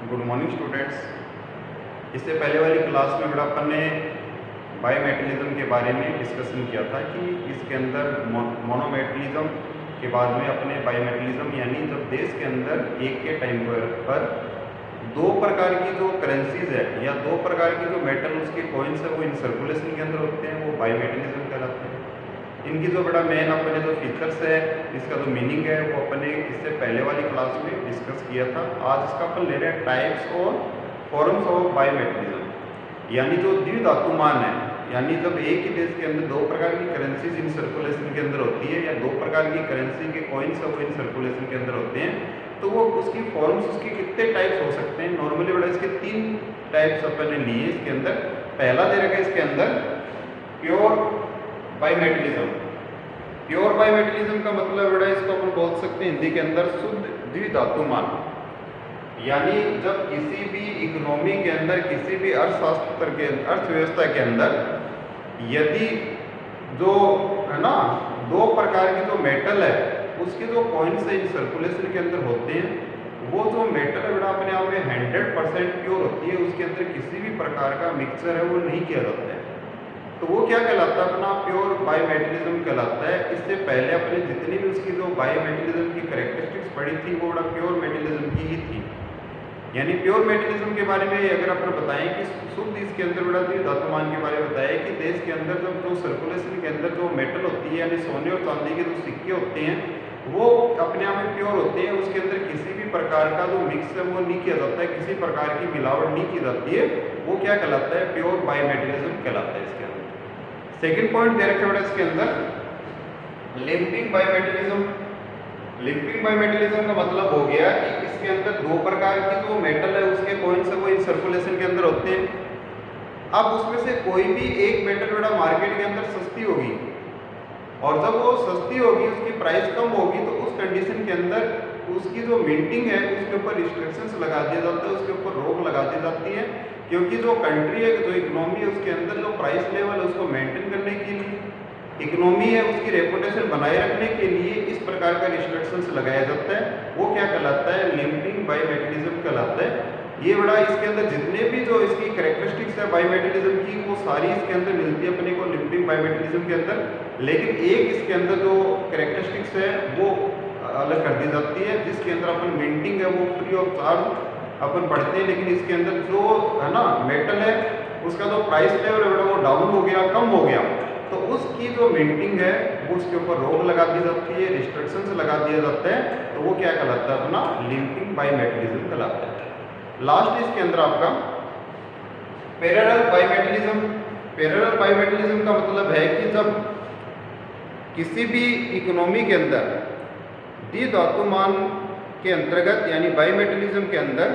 Good morning students. इससे पहले वाली क्लास में बड़ा अपन ने बायोमेटलिज्म के बारे में डिस्कशन किया था कि इसके अंदर मोनोमेटलिज्म के बाद में अपने बायोमेटलिज्म यानी जब देश के अंदर एक के टाइम पर दो प्रकार की जो करेंसीज है या दो प्रकार की जो मेटल उसके कॉइन्स है वो इन सर्कुलेशन के अंदर होते हैं, वो बायोमेटलिज्म कहलाते हैं। इनकी जो बड़ा मेन अपने जो फीचर्स है, इसका जो मीनिंग है वो अपने इससे पहले वाली क्लास में डिस्कस किया था। आज इसका अपन ले रहे हैं टाइप्स और फॉर्म्स ऑफ बायोमेटलिज्म, यानी जो द्विधातुमान है, यानी जब एक ही देश के अंदर दो प्रकार की करेंसीज इन सर्कुलेशन के अंदर होती है या दो प्रकार की करेंसी के कॉइन्स है वो इन सर्कुलेशन के अंदर होते हैं, तो वो उसकी फॉर्म्स उसके कितने टाइप्स हो सकते हैं। नॉर्मली बड़ा इसके 3 टाइप्स अपन ने लिए इसके अंदर। पहला दे रखा है इसके अंदर प्योर बायोमेटलिज्म। प्योर बायोमेटलिज्म का मतलब बड़ा इसको अपन बोल सकते हैं हिंदी के अंदर शुद्ध द्विधातुमान, यानी जब किसी भी इकोनॉमी के अंदर, किसी भी अर्थशास्त्र के अर्थव्यवस्था के अंदर यदि जो है ना दो प्रकार की जो मेटल है उसके जो कॉइन्स इन सर्कुलेशन के अंदर होते हैं, वो जो मेटल बड़ा अपने आप में 100% प्योर होती है, उसके अंदर किसी भी प्रकार का मिक्सचर है वो नहीं किया जाता है, तो वो क्या कहलाता है अपना प्योर बायोमेटलिज्म कहलाता है। इससे पहले अपने जितनी भी उसकी जो बायोमेटलिज्म की कैरेक्टरिस्टिक्स पड़ी थी वो बड़ा प्योर मेटलिज्म की ही थी। यानी प्योर मेटलिज्म के बारे में अगर अपन बताएं कि शुद्ध इसके अंदर बड़ा द्विधातुमान के बारे में बताया कि देश के अंदर जब जो सर्कुलेशन के अंदर जो मेटल होती है यानी सोने और चांदी के जो सिक्के होते हैं वो अपने आप में प्योर होते हैं, उसके अंदर किसी भी प्रकार का जो मिक्स है वो नहीं किया जाता है, किसी प्रकार की मिलावट नहीं की जाती है, वो क्या कहलाता है प्योर बायोमेटलिज्म कहलाता है इसके अंदर। सेकेंड पॉइंट दे रखे बड़ा इसके अंदर लिंपिंग बायोमेटलिज्म। लिंपिंग बायोमेटलिज्म का मतलब हो गया कि इसके अंदर दो प्रकार की जो मेटल है उसके कॉइन्स है वो इन सर्कुलेशन के अंदर होते हैं। अब उसमें से कोई भी एक मेटल बड़ा मार्केट के अंदर सस्ती होगी और जब वो सस्ती होगी उसकी प्राइस कम होगी तो उस कंडीशन के अंदर उसकी जो मिंटिंग है उसके ऊपर रिस्ट्रिक्शंस लगा दिया जाता है, उसके ऊपर रोक लगा दी जाती है, क्योंकि जो कंट्री है जो इकोनॉमी है उसके अंदर जो प्राइस लेवल है उसको मेंटेन करने के लिए, इकोनॉमी है उसकी रेपुटेशन बनाए रखने के लिए इस प्रकार का रिस्ट्रिक्शंस लगाया जाता है, वो क्या कहलाता है लिंपिंग बायोमेटलिज्म कहलाता है। ये बड़ा इसके अंदर जितने भी जो इसकी कैरेक्टरिस्टिक्स है बायोमेटलिज्म की वो सारी इसके अंदर मिलती है अपने को लिंपिंग बायोमेटलिज्म के अंदर, लेकिन एक इसके अंदर जो कैरेक्टरिस्टिक्स है वो अलग कर दी जाती है, जिसके अंदर अपन मिंटिंग है वो फ्री ऑफ चार्ज अपन पढ़ते हैं, लेकिन इसके अंदर जो है ना मेटल है उसका जो प्राइस लेवल है बड़ा वो डाउन हो गया, कम हो गया, तो उसकी जो मिंटिंग है वो उसके ऊपर रोक लगा दी जाती है, रिस्ट्रिक्शंस लगा दिया जाता है, तो वो क्या कहलाता है अपना लिंपिंग बायोमेटलिज्म कहलाता है। लास्ट इसके अंदर आपका पैरेलल बायोमेटलिज्म। पैरेलल बायोमेटलिज्म का मतलब है कि जब किसी भी इकोनॉमी के अंदर द्विधातुमान के अंतर्गत यानी बायोमेटलिज्म के अंदर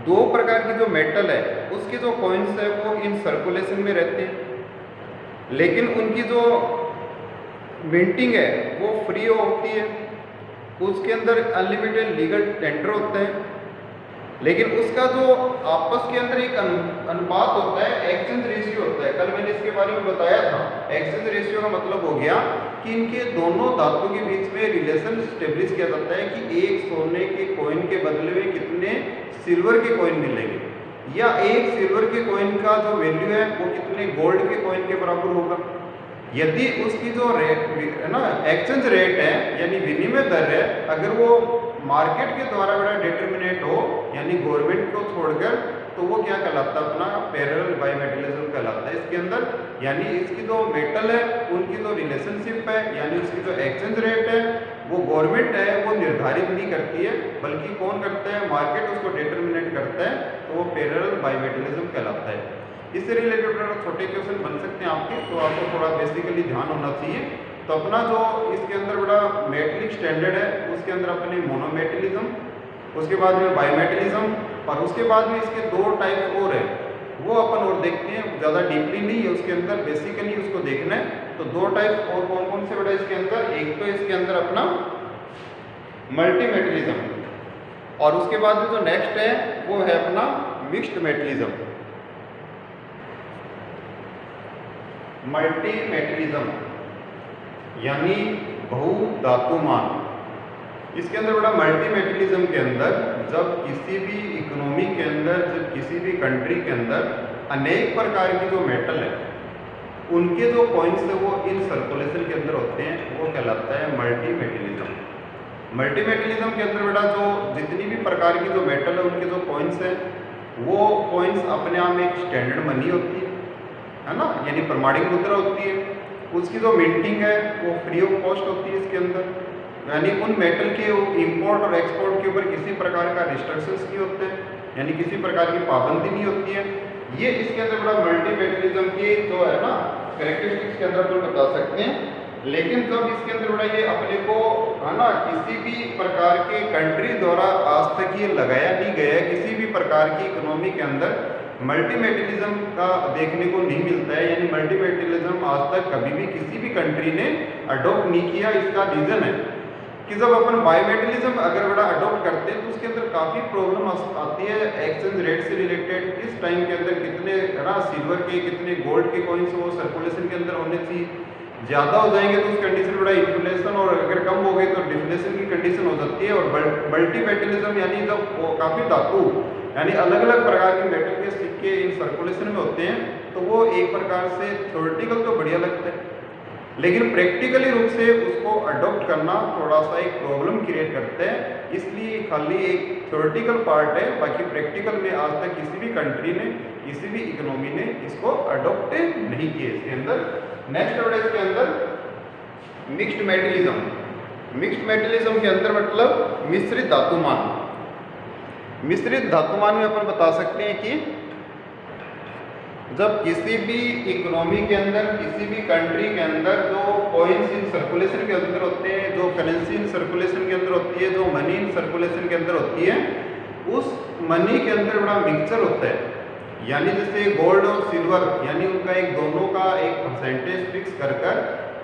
दो प्रकार की जो मेटल है उसके जो कॉइन्स है वो इन सर्कुलेशन में रहते हैं, लेकिन उनकी जो मिंटिंग है वो फ्री होती है, उसके अंदर अनलिमिटेड लीगल टेंडर होता है, लेकिन उसका जो आपस के अंदर एक अनुपात होता है, एक्सचेंज रेशियो होता है। कल मैंने इसके बारे में बताया था। एक्सचेंज रेशियो का मतलब हो गया कि इनके दोनों धातु के बीच में रिलेशन स्टेब्लिश किया जाता है कि एक सोने के कॉइन के बदले में कितने सिल्वर के कॉइन मिलेंगे, या एक सिल्वर के कॉइन का जो वैल्यू है वो कितने गोल्ड के कॉइन के बराबर होगा। यदि उसकी जो रेट है ना एक्सचेंज रेट है यानी विनिमय दर है, अगर वो मार्केट के द्वारा बड़ा डिटर्मिनेट हो यानी गवर्नमेंट को छोड़कर, तो वो क्या कहलाता है अपना पैरेलल बायोमेटलिज्म कहलाता है इसके अंदर। यानी इसकी जो मेटल है उनकी जो रिलेशनशिप है यानी उसकी जो एक्सचेंज रेट है वो गवर्नमेंट है वो निर्धारित नहीं करती है, बल्कि कौन करता है मार्केट उसको डिटर्मिनेट करता है, तो वो पैरेलल बायोमेटलिज्म कहलाता है। इससे रिलेटेड छोटे क्वेश्चन बन सकते हैं आपके, तो आपको थोड़ा बेसिकली ध्यान होना चाहिए। तो अपना जो इसके अंदर बड़ा मेटलिक स्टैंडर्ड है उसके अंदर अपने मोनोमेटलिज्म, उसके बाद में बायोमेटलिज्म, और उसके बाद में इसके दो टाइप और है वो अपन और देखते हैं, ज़्यादा डीपली नहीं है उसके अंदर, बेसिकली उसको देखना है। तो दो टाइप और कौन कौन से बड़ा इसके अंदर, एक तो इसके अंदर अपना मल्टीमेटलिज्म और उसके बाद में जो नेक्स्ट है वो है अपना मिक्स्ड मेटलिज्म। मल्टीमेटलिज्म यानी बहुधातुमान, इसके अंदर बड़ा मल्टी मेटलिज्म के अंदर जब किसी भी इकोनॉमी के अंदर, जब किसी भी कंट्री के अंदर अनेक प्रकार की जो मेटल है उनके जो पॉइंट्स है वो इन सर्कुलेशन के अंदर होते हैं, वो कहलाता है मल्टी मेटलिज्म। मल्टी मेटलिज्म के अंदर बेटा जो जितनी भी प्रकार की जो मेटल है उनके जो पॉइंट्स हैं वो पॉइंट्स अपने आप में एक स्टैंडर्ड मनी होती है ना, यानी प्रमाणिक मुद्रा होती है। उसकी जो मिंटिंग है वो फ्री ऑफ कॉस्ट होती है इसके अंदर, यानी उन मेटल के इंपोर्ट और एक्सपोर्ट के ऊपर किसी प्रकार का रिस्ट्रिक्शंस नहीं होते, यानी किसी प्रकार की पाबंदी नहीं होती है। ये इसके अंदर बड़ा मल्टी मेटलिज्म की जो है ना कैरेक्टरिस्टिक्स के अंदर तो बता सकते हैं। लेकिन जब इसके अंदर बड़ा ये अपने को है ना किसी भी प्रकार के कंट्री द्वारा आज तक ये लगाया नहीं गया, किसी भी प्रकार की इकोनॉमी के अंदर मल्टीमेटलिज्म का देखने को नहीं मिलता है, यानी मल्टीमेटलिज्म आज तक कभी भी किसी भी कंट्री ने अडॉप्ट नहीं किया। इसका रीज़न है कि जब अपन बायोमेटलिज्म अगर बड़ा अडॉप्ट करते हैं तो उसके अंदर काफ़ी प्रॉब्लम आती है एक्सचेंज रेट से रिलेटेड। इस टाइम के अंदर कितने ना सिल्वर के कितने गोल्ड के कॉइन्स वो सर्कुलेशन के अंदर होने चाहिए, ज़्यादा हो जाएंगे तो उस कंडीशन बड़ा इन्फ्लेशन, और अगर कम हो गए तो डिफ्लेशन की कंडीशन हो जाती है। और मल्टी मेटलिज्म यानी जब काफ़ी धातु यानी अलग अलग प्रकार के मेटल के सिक्के इन सर्कुलेशन में होते हैं तो वो एक प्रकार से थ्योरेटिकल तो बढ़िया लगता है, लेकिन प्रैक्टिकली रूप से उसको अडॉप्ट करना थोड़ा सा एक प्रॉब्लम क्रिएट करता है। इसलिए खाली एक थ्योरेटिकल पार्ट है, बाकी प्रैक्टिकल में आज तक किसी भी कंट्री ने किसी भी इकोनॉमी ने इसको अडॉप्ट नहीं किया इसके अंदर। नेक्स्ट वर्ड है इसके अंदर मिक्स्ड मेटलिज्म। मिक्स्ड मेटलिज्म के अंदर मतलब मिश्रित धातुमान। मिश्रित धातुमान में अपन बता सकते हैं कि जब किसी भी इकोनॉमी के अंदर किसी भी कंट्री के अंदर जो कॉइन्स इन सर्कुलेशन के अंदर होते हैं, जो करेंसी इन सर्कुलेशन के अंदर होती है, जो मनी इन सर्कुलेशन के अंदर होती है, उस मनी के अंदर बड़ा मिक्सचर होता है। यानी जैसे गोल्ड और सिल्वर यानी उनका एक दोनों का एक परसेंटेज फिक्स कर कर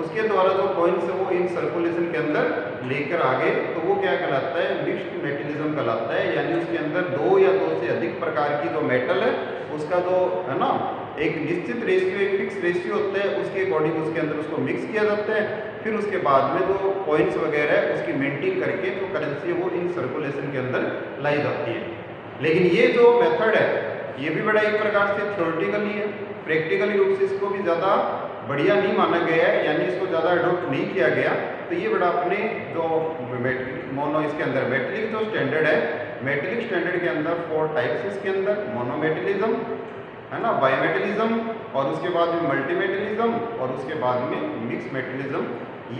उसके द्वारा जो कॉइन्स है वो इन सर्कुलेशन के अंदर लेकर आ गए तो वो क्या कहलाता है, मिक्स्ड मेटलिज्म कहलाता है। यानी उसके अंदर दो या दो से अधिक प्रकार की जो मेटल है उसका जो है ना एक निश्चित रेशियो, एक फिक्स रेशियो होता है, उसके अकॉर्डिंग उसके अंदर उसको मिक्स किया जाता है। फिर उसके बाद में जो कॉइन्स वगैरह है उसकी मेंटेन करके जो करेंसी है वो इन सर्कुलेशन के अंदर लाई जाती है। लेकिन ये जो मेथड है ये भी बड़ा एक प्रकार से थ्योरेटिकली है, प्रैक्टिकली रूप से इसको भी ज़्यादा बढ़िया नहीं माना गया है, यानी इसको ज़्यादा अडॉप्ट नहीं किया गया। तो ये बड़ा अपने जो मोनो इसके अंदर मेटलिक जो स्टैंडर्ड है, मेटलिक स्टैंडर्ड के अंदर 4 टाइप्स इसके अंदर मोनोमेटलिज्म है ना, बायोमेटलिज्म, और उसके बाद में मल्टीमेटलिज्म, और उसके बाद में मिक्स मेटलिज्म।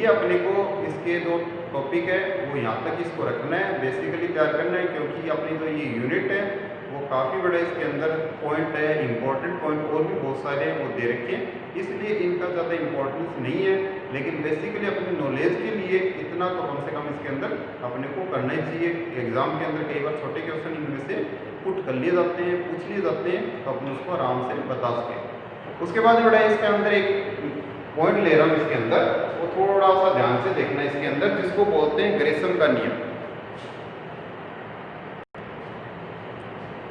ये अपने को इसके जो टॉपिक है वो यहाँ तक इसको रखना है, बेसिकली तैयार करना है, क्योंकि अपनी जो ये यूनिट है वो काफ़ी बड़ा इसके अंदर पॉइंट है, इंपॉर्टेंट पॉइंट और भी बहुत सारे हैं वो दे रखे हैं, इसलिए इनका ज़्यादा इंपॉर्टेंस नहीं है। लेकिन बेसिकली अपनी नॉलेज के लिए इतना तो कम से कम इसके अंदर अपने को करना ही चाहिए। एग्ज़ाम के अंदर कई बार छोटे क्वेश्चन इनमें से पुट कर लिए जाते हैं, पूछ लिए जाते हैं, तो अपन उसको आराम से बता सकें। उसके बाद बड़ा इसके अंदर एक पॉइंट ले रहा हूँ इसके अंदर, वो थोड़ा सा ध्यान से देखना इसके अंदर, जिसको बोलते हैं ग्रेसम का नियम।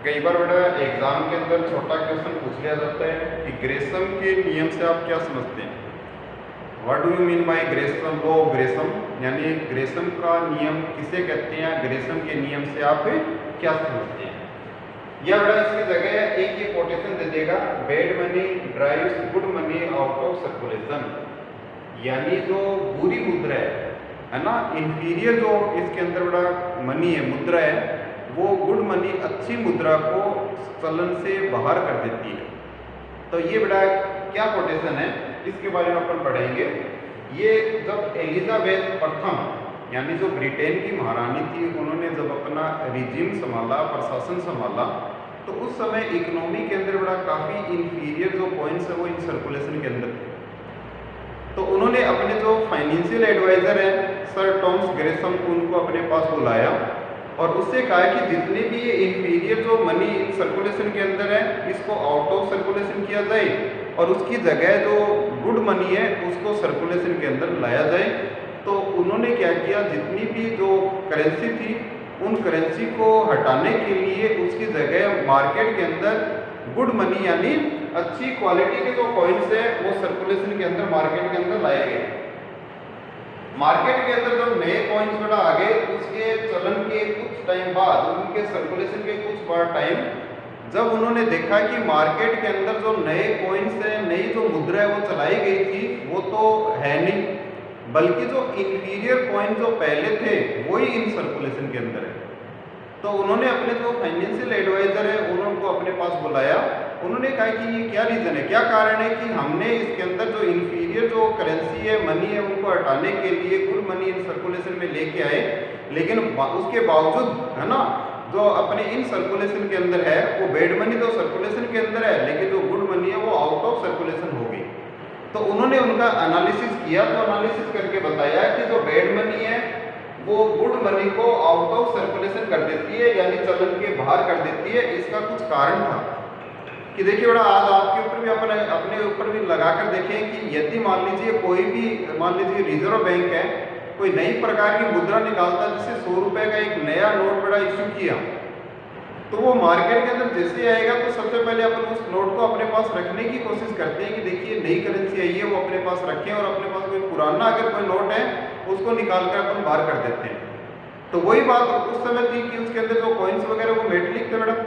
कई बार बड़ा एग्जाम के अंदर छोटा क्वेश्चन पूछ लिया जाता है कि ग्रेसम के नियम से आप क्या समझते हैं, what do you mean by Gresham, law of Gresham, यानी ग्रेसम का नियम किसे कहते हैं, ग्रेसम के नियम से आप क्या समझते हैं। यह बड़ा इसकी जगह एक ये कोटेशन दे देगा, bad money drives good money out of circulation, यानी जो बुरी मुद्रा है ना, इंफीरियर जो इसके अंदर बड़ा मनी है, मुद्रा है, वो गुड मनी अच्छी मुद्रा को चलन से बाहर कर देती है। तो ये बड़ा क्या कोटेशन है इसके बारे में अपन पढ़ेंगे। ये जब एलिजाबेथ प्रथम यानी जो ब्रिटेन की महारानी थी, उन्होंने जब अपना रिजिम संभाला, प्रशासन संभाला, तो उस समय इकोनॉमी के अंदर बड़ा काफ़ी इंफीरियर जो पॉइंट्स है वो इन सर्कुलेशन के अंदर थे। तो उन्होंने अपने जो फाइनेंशियल एडवाइज़र है सर टॉमस ग्रेसम, उनको अपने पास बुलाया और उससे कहा कि जितने भी ये इंफीरियर जो मनी इन सर्कुलेशन के अंदर है इसको आउट ऑफ सर्कुलेशन किया जाए और उसकी जगह जो गुड मनी है उसको सर्कुलेशन के अंदर लाया जाए। तो उन्होंने क्या किया, जितनी भी जो करेंसी थी उन करेंसी को हटाने के लिए उसकी जगह मार्केट के अंदर गुड मनी यानी अच्छी क्वालिटी के जो कॉइन्स है वो सर्कुलेशन के अंदर मार्केट के अंदर लाए गए। मार्केट के अंदर जब नए कॉइन्स बेटा आ गए, उसके चलन के कुछ टाइम बाद, उनके सर्कुलेशन के कुछ बार टाइम, जब उन्होंने देखा कि मार्केट के अंदर जो नए कॉइन्स है, नई जो मुद्रा है वो चलाई गई थी, वो तो है नहीं, बल्कि जो इंफीरियर कॉइन जो पहले थे वही इन सर्कुलेशन के अंदर है। तो उन्होंने अपने जो फाइनेंशियल एडवाइजर है उनको अपने पास बुलाया। उन्होंने कहा कि ये क्या रीज़न है, क्या कारण है कि हमने इसके अंदर जो इंफीरियर जो करेंसी है, मनी है, उनको हटाने के लिए गुड मनी इन सर्कुलेशन में लेके आए, लेकिन उसके बावजूद है ना, जो अपने इन सर्कुलेशन के अंदर है वो बैड मनी तो सर्कुलेशन के अंदर है, लेकिन जो गुड मनी है वो आउट ऑफ सर्कुलेशन हो गई। तो उन्होंने उनका एनालिसिस किया, तो एनालिसिस करके बताया कि जो बैड मनी है वो गुड मनी को आउट ऑफ सर्कुलेशन कर देती है, यानी चलन के बाहर कर देती है। इसका कुछ कारण था कि देखिए बेटा, आज आपके ऊपर भी अपने ऊपर भी लगाकर देखें कि यदि मान लीजिए कोई भी, मान लीजिए रिजर्व बैंक है, कोई नई प्रकार की मुद्रा निकालता है, जैसे 100 रुपए का एक नया नोट बड़ा इश्यू किया, तो वो मार्केट के अंदर जैसे आएगा तो सबसे पहले अपन उस नोट को अपने पास रखने की कोशिश करते हैं कि देखिए नई करेंसी आई है, वो अपने पास रखें, और अपने पास कोई पुराना अगर कोई नोट है उसको निकाल कर अपन बाहर कर देते हैं। तो वही बात उस समय थी कि उसके अंदर जो कॉइन्स वगैरह वो मेटलिक थे मैडम,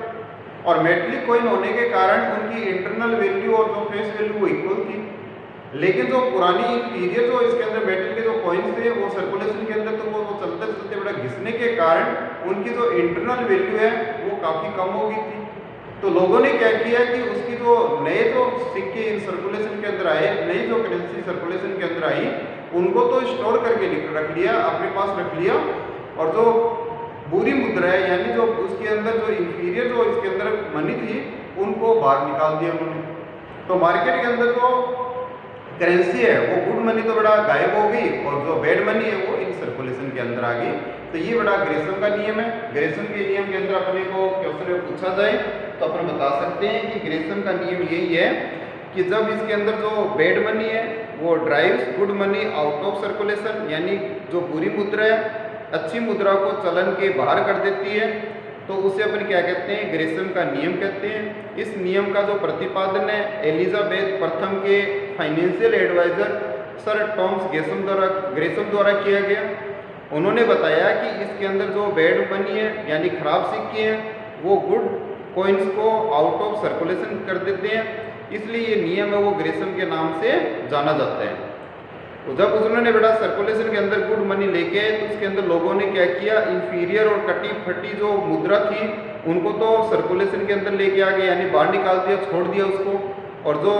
और मेटलिक कॉइन होने के कारण उनकी इंटरनल वैल्यू और जो फेस वैल्यू वो इक्वल थी। लेकिन जो पुरानी इंफीरियर जो इसके अंदर मेटल के जो कॉइन्स थे वो सर्कुलेशन के अंदर, तो वो चलते चलते बड़ा घिसने के कारण उनकी जो इंटरनल वैल्यू है वो काफ़ी कम हो गई थी। तो लोगों ने क्या किया कि उसकी जो नए जो सिक्के इन सर्कुलेशन के अंदर आए, नई जो करेंसी सर्कुलेशन के अंदर आई, उनको तो स्टोर करके रख लिया, अपने पास रख लिया, और जो बुरी मुद्रा है, यानी जो उसके अंदर जो इंफीरियर जो इसके अंदर मनी थी, उनको बाहर निकाल दिया उन्होंने। तो मार्केट के अंदर जो करेंसी है वो गुड मनी तो बड़ा गायब हो गई, और जो बैड मनी है वो इन सर्कुलेशन के अंदर आ गई। तो ये बड़ा ग्रेसम का नियम है। ग्रेसम के नियम के अंदर अपने को क्वेश्चन में पूछा जाए तो अपन बता सकते हैं कि ग्रेसम का नियम यही है कि जब इसके अंदर जो बैड मनी है वो drives good money out of circulation, यानी जो बुरी मुद्रा है अच्छी मुद्रा को चलन के बाहर कर देती है, तो उसे अपन क्या कहते हैं, ग्रेसम का नियम कहते हैं। इस नियम का जो प्रतिपादन है एलिजाबेथ प्रथम के financial adviser sir Thomas Gresham द्वारा किया गया। उन्होंने बताया कि इसके अंदर जो बैड मनी है, यानी खराब सिक्के हैं, वो गुड कॉइन्स को आउट ऑफ सर्कुलेशन कर देते हैं, इसलिए ये नियम है वो ग्रेसम के नाम से जाना जाता है। तो जब उन्होंने बेटा सर्कुलेशन के अंदर गुड मनी लेके आए, तो उसके अंदर लोगों ने क्या किया, इंफीरियर और कटी फटी जो मुद्रा थी उनको तो सर्कुलेशन के अंदर लेके आ गए, यानी बाहर निकाल दिया, छोड़ दिया उसको, और जो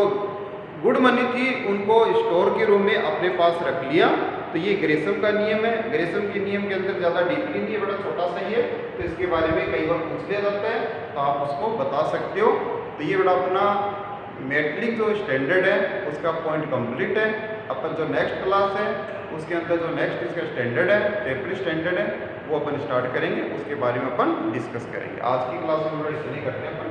गुड मनी थी उनको स्टोर के रूम में अपने पास रख लिया। तो ये ग्रेसम का नियम है। ग्रेसम के नियम के अंदर ज़्यादा डीपली नहीं है, बड़ा छोटा सा ही है, तो इसके बारे में कई बार पूछ लिया जाता है, तो आप उसको बता सकते हो। तो ये बड़ा अपना मेटलिक जो स्टैंडर्ड है उसका पॉइंट कंप्लीट है। अपन जो नेक्स्ट क्लास है उसके अंदर जो नेक्स्ट इसका स्टैंडर्ड है, पेपर स्टैंडर्ड है, वो अपन स्टार्ट करेंगे, उसके बारे में अपन डिस्कस करेंगे। आज की क्लास में इतनी करते हैं अपन।